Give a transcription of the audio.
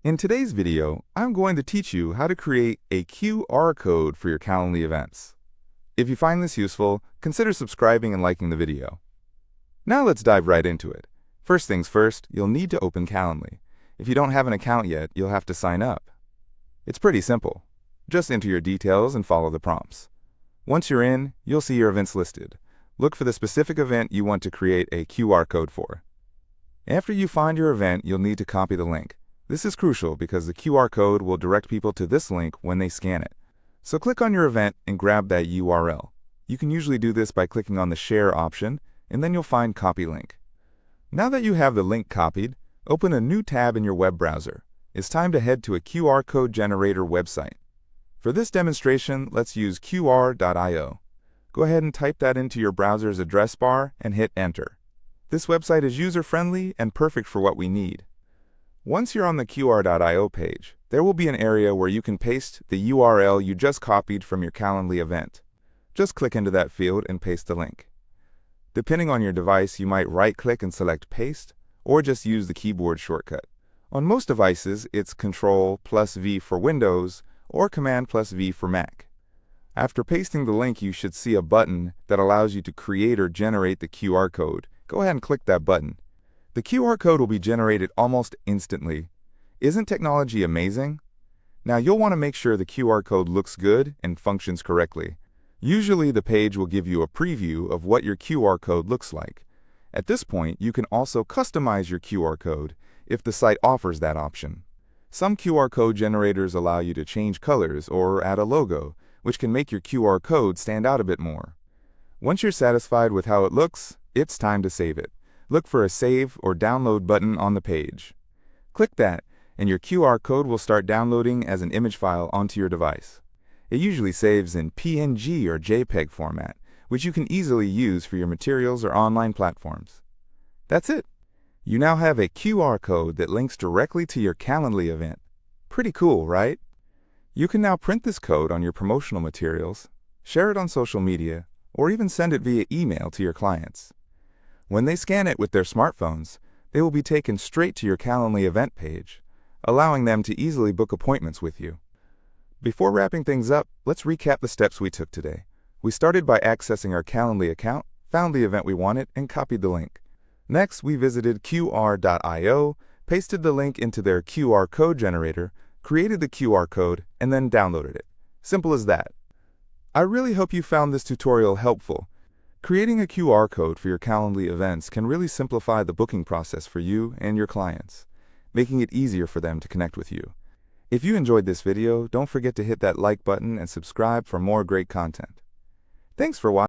In today's video, I'm going to teach you how to create a QR code for your Calendly events. If you find this useful, consider subscribing and liking the video. Now let's dive right into it. First things first, you'll need to open Calendly. If you don't have an account yet, you'll have to sign up. It's pretty simple. Just enter your details and follow the prompts. Once you're in, you'll see your events listed. Look for the specific event you want to create a QR code for. After you find your event, you'll need to copy the link. This is crucial because the QR code will direct people to this link when they scan it. So click on your event and grab that URL. You can usually do this by clicking on the Share option, and then you'll find Copy Link. Now that you have the link copied, open a new tab in your web browser. It's time to head to a QR code generator website. For this demonstration, let's use qr.io. Go ahead and type that into your browser's address bar and hit Enter. This website is user-friendly and perfect for what we need. Once you're on the qr.io page, there will be an area where you can paste the URL you just copied from your Calendly event. Just click into that field and paste the link. Depending on your device, you might right-click and select Paste, or just use the keyboard shortcut. On most devices, it's Ctrl+V for Windows or Command+V for Mac. After pasting the link, you should see a button that allows you to create or generate the QR code. Go ahead and click that button. The QR code will be generated almost instantly. Isn't technology amazing? Now you'll want to make sure the QR code looks good and functions correctly. Usually the page will give you a preview of what your QR code looks like. At this point, you can also customize your QR code if the site offers that option. Some QR code generators allow you to change colors or add a logo, which can make your QR code stand out a bit more. Once you're satisfied with how it looks, it's time to save it. Look for a Save or Download button on the page. Click that, and your QR code will start downloading as an image file onto your device. It usually saves in PNG or JPEG format, which you can easily use for your materials or online platforms. That's it. You now have a QR code that links directly to your Calendly event. Pretty cool, right? You can now print this code on your promotional materials, share it on social media, or even send it via email to your clients. When they scan it with their smartphones, they will be taken straight to your Calendly event page, allowing them to easily book appointments with you. Before wrapping things up, let's recap the steps we took today. We started by accessing our Calendly account, found the event we wanted, and copied the link. Next, we visited qr.io, pasted the link into their QR code generator, created the QR code, and then downloaded it. Simple as that. I really hope you found this tutorial helpful. Creating a QR code for your Calendly events can really simplify the booking process for you and your clients, making it easier for them to connect with you. If you enjoyed this video, don't forget to hit that like button and subscribe for more great content. Thanks for watching.